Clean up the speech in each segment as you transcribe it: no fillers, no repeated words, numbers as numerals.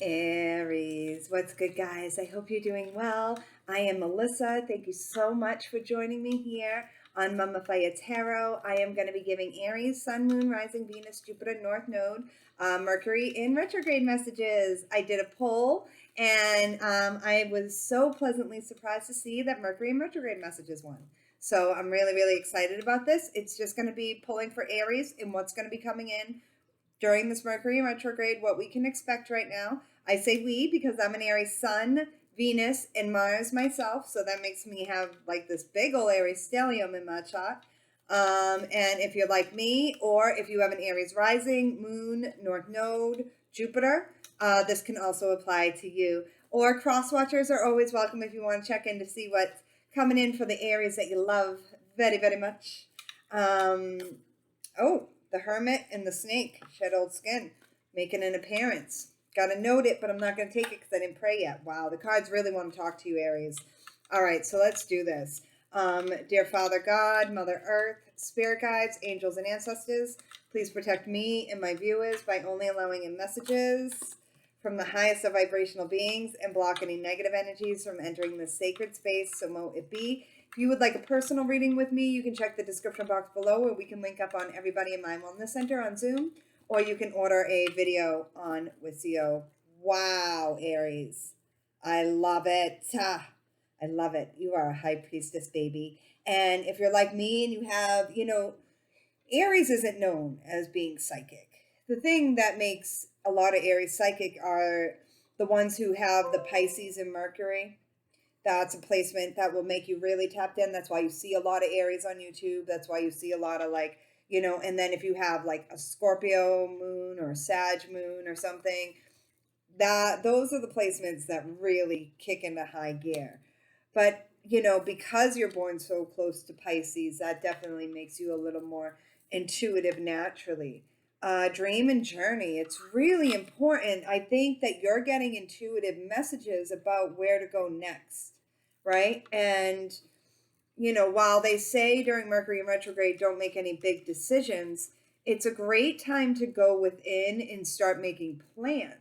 Aries, what's good, guys? I hope you're doing well. I am Melissa. Thank you so much for joining me here on Mama Fiya Tarot. I am going to be giving Aries, Sun, Moon, Rising, Venus, Jupiter, North Node, Mercury in retrograde messages. I did a poll, and I was so pleasantly surprised to see that Mercury in retrograde messages won. So I'm really, really excited about this. It's just going to be pulling for Aries and what's going to be coming in during this Mercury retrograde, what we can expect right now. I say we because I'm an Aries Sun, Venus, and Mars myself, so that makes me have like this big old Aries stellium in my chart. And if you're like me, or if you have an Aries rising, Moon, North Node, Jupiter, this can also apply to you. Or cross watchers are always welcome if you want to check in to see what's coming in for the Aries that you love very, very much. The Hermit and the Snake, shed old skin, making an appearance. Got to note it, but I'm not going to take it because I didn't pray yet. Wow, the cards really want to talk to you, Aries. All right, so let's do this. Dear Father God, Mother Earth, Spirit Guides, Angels, and Ancestors, please protect me and my viewers by only allowing in messages from the highest of vibrational beings and block any negative energies from entering this sacred space, so mote it be. If you would like a personal reading with me, you can check the description box below where we can link up on Everybody in My Wellness Center on Zoom, or you can order a video on Wisio. Wow, Aries. I love it. I love it. You are a high priestess, baby. And if you're like me and you have, Aries isn't known as being psychic. The thing that makes a lot of Aries psychic are the ones who have the Pisces and Mercury. That's a placement that will make you really tapped in. That's why you see a lot of Aries on YouTube. That's why you see a lot of and then if you have like a Scorpio moon or a Sag moon or something, those are the placements that really kick into high gear. But, because you're born so close to Pisces, that definitely makes you a little more intuitive naturally. Dream and journey. It's really important. I think that you're getting intuitive messages about where to go next, right? And, while they say during Mercury in retrograde, don't make any big decisions, it's a great time to go within and start making plans,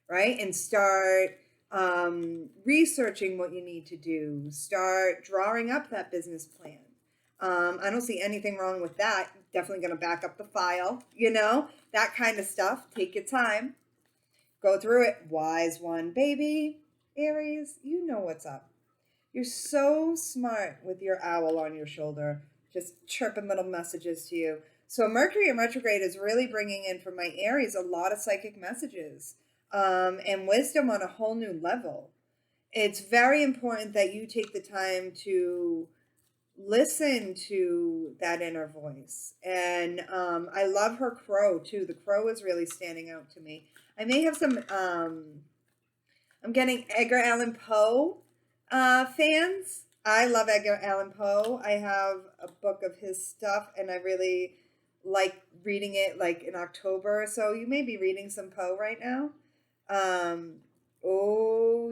right? And start researching what you need to do. Start drawing up that business plan. I don't see anything wrong with that. Definitely going to back up the file, that kind of stuff. Take your time. Go through it. Wise one, baby. Aries, you know what's up. You're so smart with your owl on your shoulder, just chirping little messages to you. So Mercury in retrograde is really bringing in for my Aries a lot of psychic messages and wisdom on a whole new level. It's very important that you take the time to listen to that inner voice. And I love her crow too. The crow is really standing out to me. I may have some I'm getting Edgar Allan Poe fans. I love Edgar Allan Poe. I have a book of his stuff and I really like reading it like in October or so. You may be reading some Poe right now.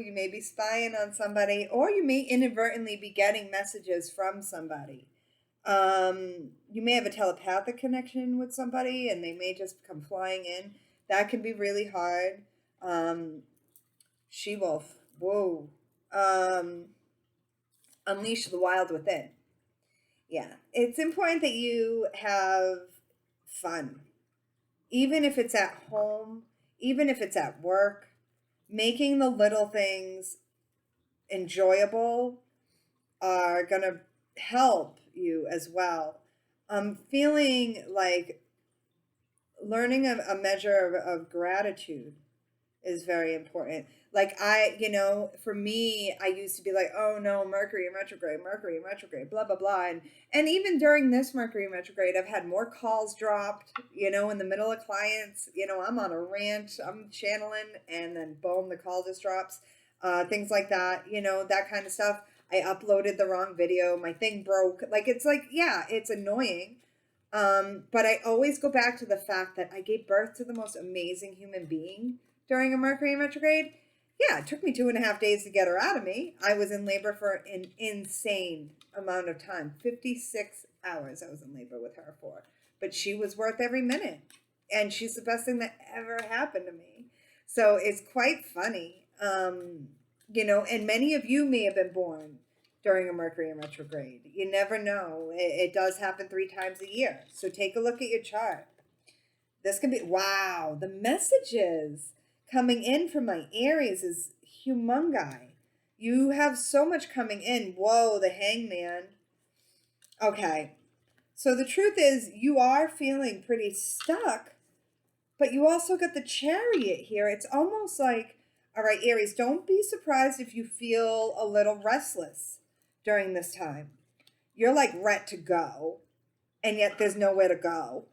You may be spying on somebody, or you may inadvertently be getting messages from somebody. You may have a telepathic connection with somebody and they may just come flying in. That can be really hard. She-wolf. Whoa. Unleash the wild within. Yeah. It's important that you have fun. Even if it's at home, even if it's at work, making the little things enjoyable are going to help you as well. I'm feeling like learning a measure of gratitude is very important. Like for me, I used to be like, oh no, Mercury in retrograde, blah, blah, blah. And even during this Mercury in retrograde, I've had more calls dropped, in the middle of clients, I'm on a rant, I'm channeling, and then boom, the call just drops. Things like that, that kind of stuff. I uploaded the wrong video. My thing broke. It's annoying. But I always go back to the fact that I gave birth to the most amazing human being during a Mercury in retrograde. Yeah, it took me 2.5 days to get her out of me. I was in labor for an insane amount of time. 56 hours I was in labor with her for. But she was worth every minute. And she's the best thing that ever happened to me. So it's quite funny. You know, and many of you may have been born during a Mercury in retrograde. You never know. It does happen 3 times a year. So take a look at your chart. This can be, wow, the messages coming in from my Aries is humongi. You have so much coming in. Whoa, the Hangman. Okay. So the truth is you are feeling pretty stuck, but you also got the Chariot here. It's almost like, all right, Aries, don't be surprised if you feel a little restless during this time. You're like ready to go, and yet there's nowhere to go.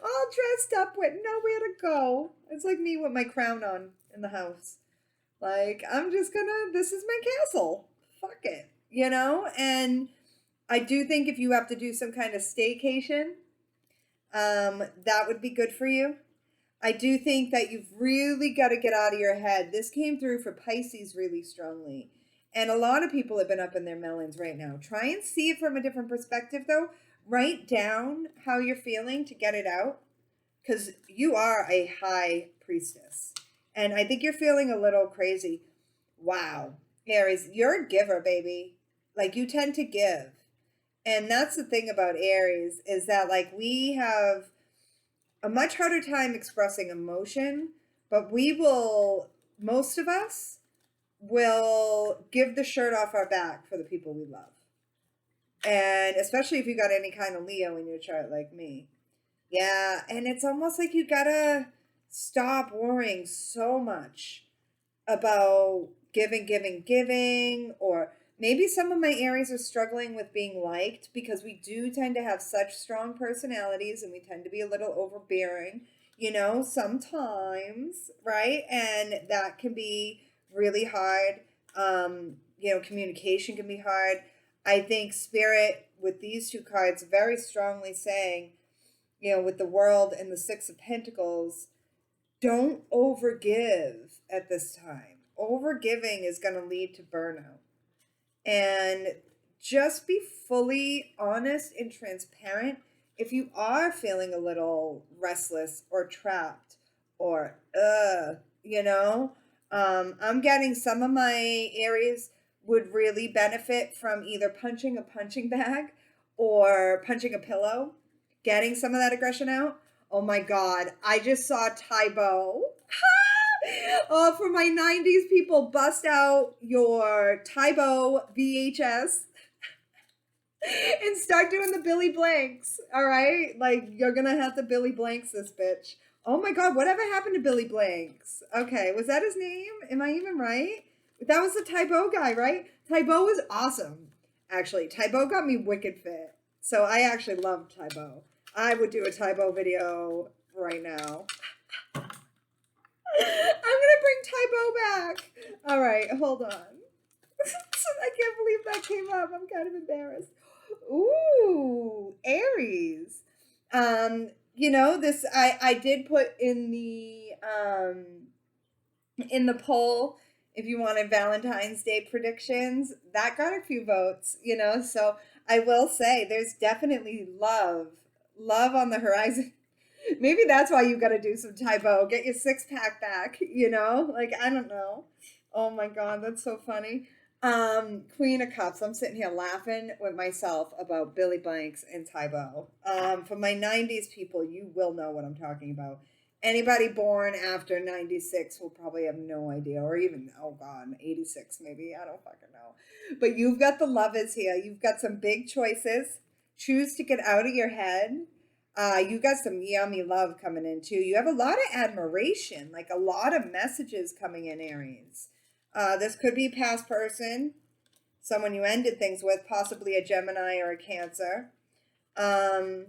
All dressed up with nowhere to go. It's like me with my crown on in the house. Like, I'm just gonna, this is my castle. Fuck it, you know? And I do think if you have to do some kind of staycation, that would be good for you. I do think that you've really got to get out of your head. This came through for Pisces really strongly. And a lot of people have been up in their melons right now. Try and see it from a different perspective, though. Write down how you're feeling to get it out. Because you are a high priestess. And I think you're feeling a little crazy. Wow. Aries, you're a giver, baby. Like, you tend to give. And that's the thing about Aries, is that, like, we have a much harder time expressing emotion, but we will, most of us, will give the shirt off our back for the people we love. And especially if you got any kind of Leo in your chart like me. Yeah, and it's almost like you gotta stop worrying so much about giving, or maybe some of my Aries are struggling with being liked because we do tend to have such strong personalities and we tend to be a little overbearing, you know, sometimes, right? And that can be really hard. You know, communication can be hard. I think Spirit with these 2 cards very strongly saying, you know, with the World and the 6 of Pentacles, don't overgive at this time. Overgiving is going to lead to burnout. And just be fully honest and transparent if you are feeling a little restless or trapped or, you know. I'm getting some of my Aries would really benefit from either punching a punching bag or punching a pillow, getting some of that aggression out. Oh my God, I just saw Tybo. Oh, for my 90s people, bust out your Tybo VHS and start doing the Billy Blanks, all right? Like, you're gonna have to Billy Blanks this bitch. Oh my God, whatever happened to Billy Blanks? Okay, was that his name? Am I even right? That was the Tybo guy, right? Tybo was awesome, actually. Tybo got me wicked fit. So I actually loved Tybo. I would do a Tybo video right now. I'm gonna bring Tybo back. All right, hold on. I can't believe that came up. I'm kind of embarrassed. Ooh, Aries. You know, this I did put in the poll if you wanted Valentine's Day predictions. That got a few votes, you know, so I will say there's definitely love on the horizon. Maybe that's why you got to do some Tybo. Get your 6-pack back, you know? Like, I don't know. Oh my God, that's so funny. Queen of Cups. I'm sitting here laughing with myself about Billy Blanks and Tybo. For my 90s people, you will know what I'm talking about. Anybody born after 96 will probably have no idea, or even, oh God, 86 maybe. I don't fucking know. But you've got the lovers here. You've got some big choices. Choose to get out of your head. You got some yummy love coming in too. You have a lot of admiration, like a lot of messages coming in, Aries. This could be a past person, someone you ended things with, possibly a Gemini or a Cancer. But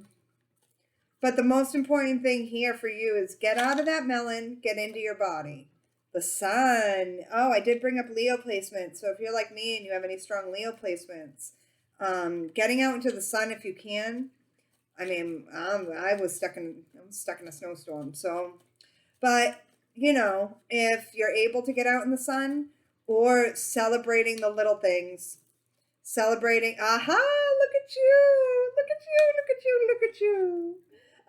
the most important thing here for you is get out of that melon, get into your body. The Sun. Oh, I did bring up Leo placements. So if you're like me and you have any strong Leo placements, getting out into the sun if you can. I mean, I'm stuck in a snowstorm. So, but you know, if you're able to get out in the sun or celebrating the little things, celebrating, aha, look at you, look at you, look at you, look at you.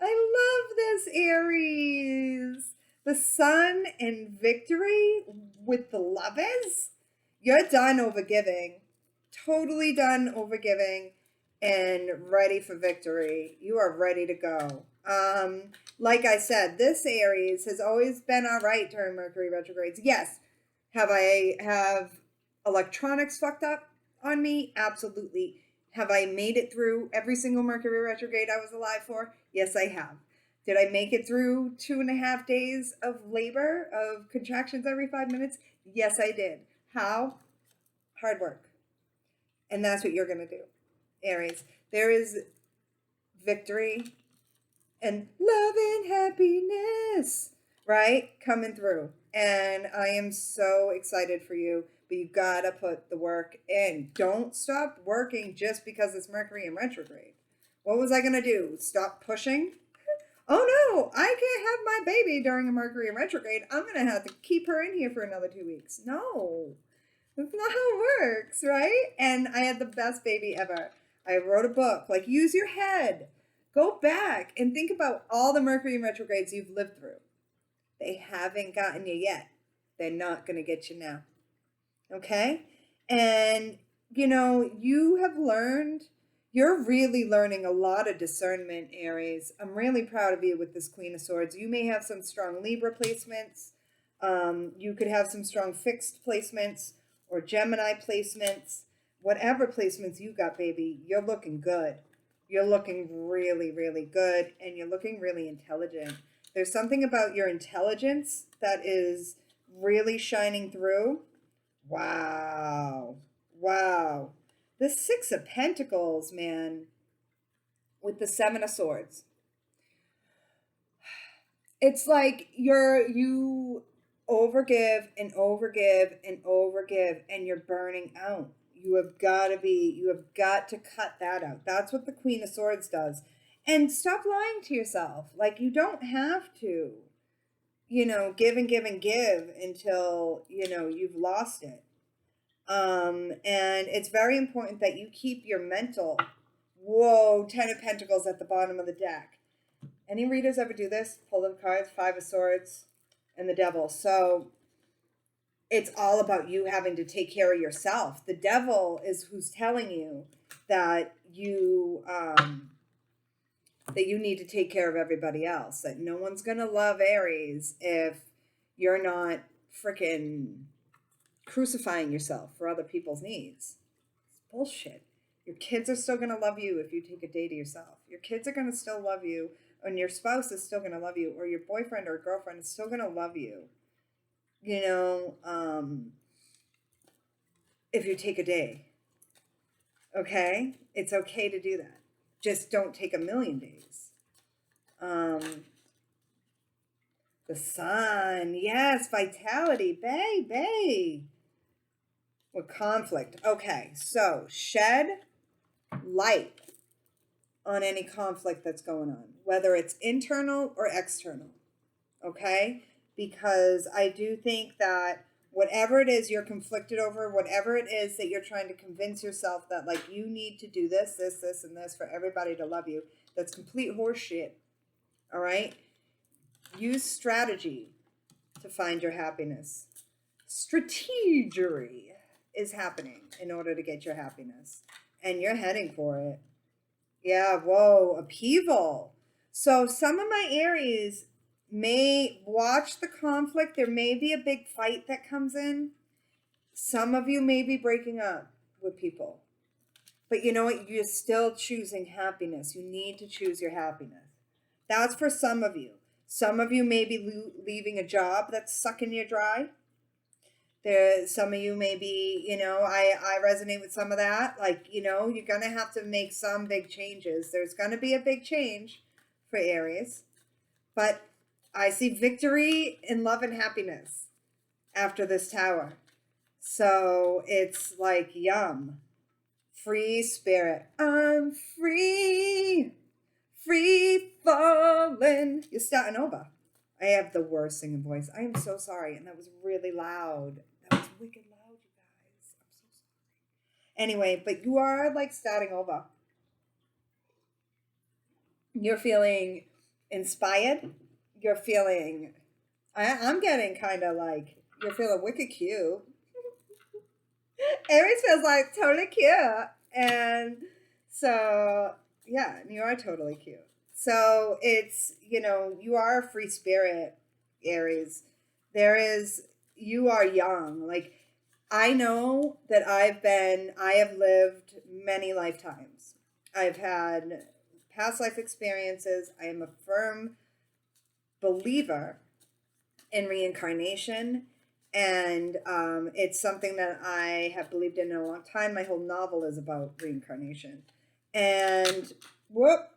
I love this, Aries. The sun and victory with the lovers. You're done overgiving. Totally done overgiving and ready for victory. You are ready to go. Like I said, this Aries has always been all right during Mercury retrogrades. Yes. Have electronics fucked up on me? Absolutely. Have I made it through every single Mercury retrograde I was alive for? Yes, I have. Did I make it through 2.5 days of labor, of contractions every 5 minutes? Yes, I did. How? Hard work. And that's what you're going to do, Aries. There is victory and love and happiness, right? Coming through. And I am so excited for you, but you gotta put the work in. Don't stop working just because it's Mercury in retrograde. What was I gonna do? Stop pushing? Oh no, I can't have my baby during a Mercury in retrograde. I'm gonna have to keep her in here for another 2 weeks. No, that's not how it works, right? And I had the best baby ever. I wrote a book, like, use your head. Go back and think about all the Mercury retrogrades you've lived through. They haven't gotten you yet. They're not going to get you now. Okay? And, you have learned, you're really learning a lot of discernment, Aries. I'm really proud of you with this Queen of Swords. You may have some strong Libra placements. You could have some strong fixed placements or Gemini placements. Whatever placements you got, baby, you're looking good. You're looking really, really good, and you're looking really intelligent. There's something about your intelligence that is really shining through. Wow. Wow. The Six of Pentacles, man, with the Seven of Swords. It's like you overgive and overgive and overgive, and you're burning out. You have got to cut that out. That's what the Queen of Swords does. And stop lying to yourself. Like, you don't have to, give and give and give until, you've lost it. And it's very important that you keep your mental. Whoa, Ten of Pentacles at the bottom of the deck. Any readers ever do this? Pull the cards, Five of Swords, and the Devil. So it's all about you having to take care of yourself. The devil is who's telling you that you need to take care of everybody else. That no one's going to love Aries if you're not freaking crucifying yourself for other people's needs. It's bullshit. Your kids are still going to love you if you take a day to yourself. Your kids are going to still love you, and your spouse is still going to love you, or your boyfriend or girlfriend is still going to love you. If you take a day, okay? It's okay to do that. Just don't take 1,000,000 days. The sun, yes, vitality, baby. With conflict. Okay, so shed light on any conflict that's going on, whether it's internal or external, okay? Because I do think that whatever it is you're conflicted over, whatever it is that you're trying to convince yourself that, like, you need to do this, and this for everybody to love you, that's complete horseshit, all right? Use strategy to find your happiness. Strategery is happening in order to get your happiness, and you're heading for it. Yeah, whoa, upheaval. So some of my Aries may watch the conflict. There may be a big fight that comes in. Some of you may be breaking up with people. But you know what? You're still choosing happiness. You need to choose your happiness. That's for some of you. Some of you may be leaving a job that's sucking you dry. Some of you may be, I resonate with some of that. Like, you're going to have to make some big changes. There's going to be a big change for Aries. But I see victory in love and happiness after this tower. So it's like, yum. Free spirit. I'm free. Free falling. You're starting over. I have the worst singing voice. I am so sorry. And that was really loud. That was wicked loud, you guys. I'm so sorry. Anyway, but you are like starting over. You're feeling inspired. You're feeling, I'm getting kind of like, you're feeling wicked cute. Aries feels like totally cute. And so, yeah, you are totally cute. So it's, you are a free spirit, Aries. You are young. Like, I know that I have lived many lifetimes. I've had past life experiences. I am a firm believer in reincarnation. And it's something that I have believed in a long time. My whole novel is about reincarnation. And whoop,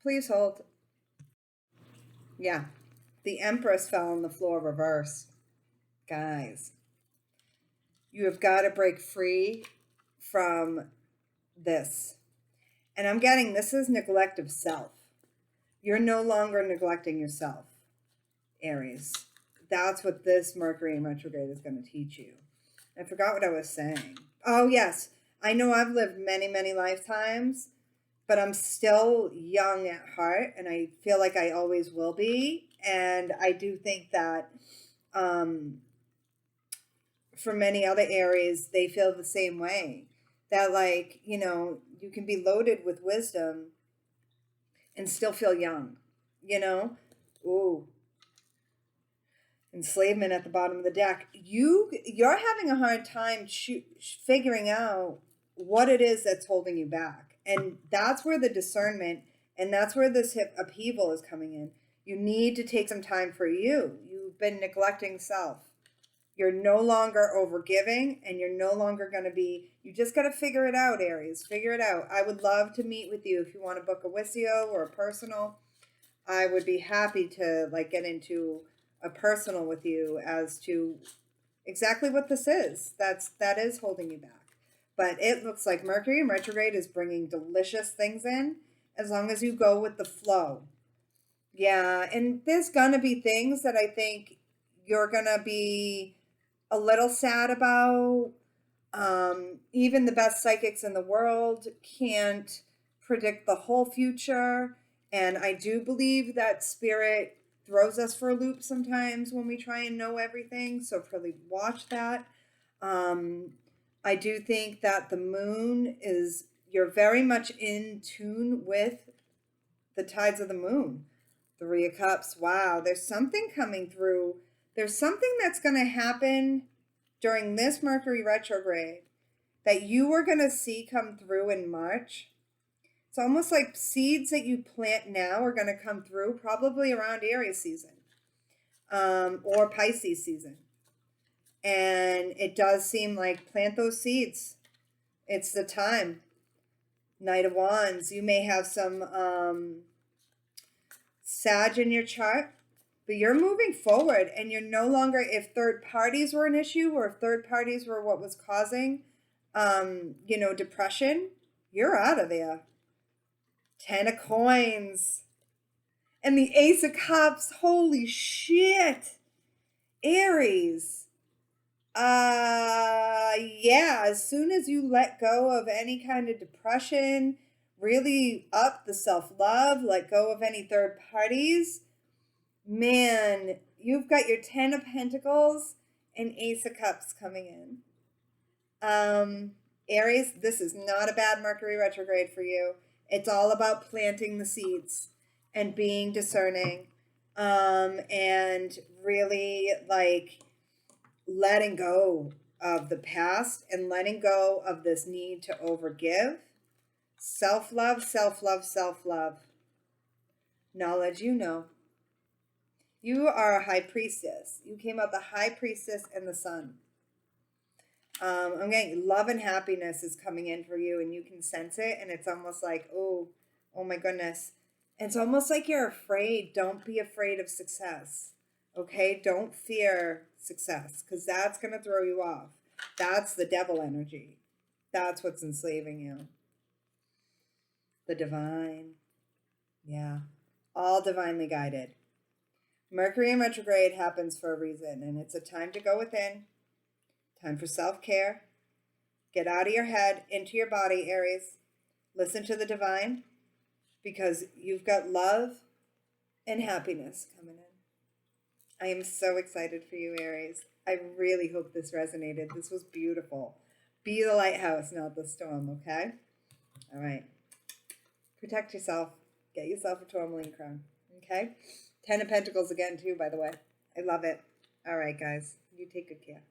please hold. Yeah, the Empress fell on the floor reverse. Guys, you have got to break free from this. And I'm getting, this is neglect of self. You're no longer neglecting yourself, Aries. That's what this Mercury in retrograde is going to teach you. I forgot what I was saying. Oh, yes. I know I've lived many, many lifetimes, but I'm still young at heart, and I feel like I always will be. And I do think that for many other Aries, they feel the same way. That, like, you can be loaded with wisdom and still feel young, Ooh. Enslavement at the bottom of the deck. You're having a hard time figuring out what it is that's holding you back. And that's where the discernment, and that's where this upheaval is coming in. You need to take some time for you. You've been neglecting self. You're no longer overgiving, and you're no longer going to be, you just got to figure it out, Aries. Figure it out. I would love to meet with you if you want to book a Wisio or a personal. I would be happy to get into a personal with you as to exactly what this is. That is holding you back. But it looks like Mercury in retrograde is bringing delicious things in as long as you go with the flow. Yeah, and there's gonna be things that I think you're gonna be a little sad about. Even the best psychics in the world can't predict the whole future. And I do believe that spirit throws us for a loop sometimes when we try and know everything. So really watch that. I do think that the moon you're very much in tune with the tides of the moon. Three of Cups. Wow, there's something coming through. There's something that's going to happen during this Mercury retrograde that you are going to see come through in March. It's almost like seeds that you plant now are going to come through probably around Aries season or Pisces season. And it does seem like plant those seeds. It's the time. Knight of Wands. You may have some Sag in your chart, but you're moving forward, and you're no longer, if third parties were an issue or if third parties were what was causing, depression, you're out of there. 10 of Coins. And the Ace of Cups. Holy shit. Aries. Yeah, as soon as you let go of any kind of depression, really up the self-love, let go of any third parties, man, you've got your 10 of Pentacles and Ace of Cups coming in. Aries, this is not a bad Mercury retrograde for you. It's all about planting the seeds and being discerning, and really letting go of the past and letting go of this need to overgive. Self-love, self-love, self-love. Knowledge, You are a high priestess. You came out the high priestess and the sun. I'm getting love and happiness is coming in for you, and you can sense it, and it's almost like, oh my goodness. It's almost like you're afraid. Don't be afraid of success. Okay? Don't fear success, because that's going to throw you off. That's the devil energy. That's what's enslaving you. The divine. Yeah. All divinely guided. Mercury in retrograde happens for a reason, and it's a time to go within. Time for self-care. Get out of your head, into your body, Aries. Listen to the divine, because you've got love and happiness coming in. I am so excited for you, Aries. I really hope this resonated. This was beautiful. Be the lighthouse, not the storm, okay? All right. Protect yourself. Get yourself a tourmaline crown, okay? 10 of Pentacles again, too, by the way. I love it. All right, guys. You take good care.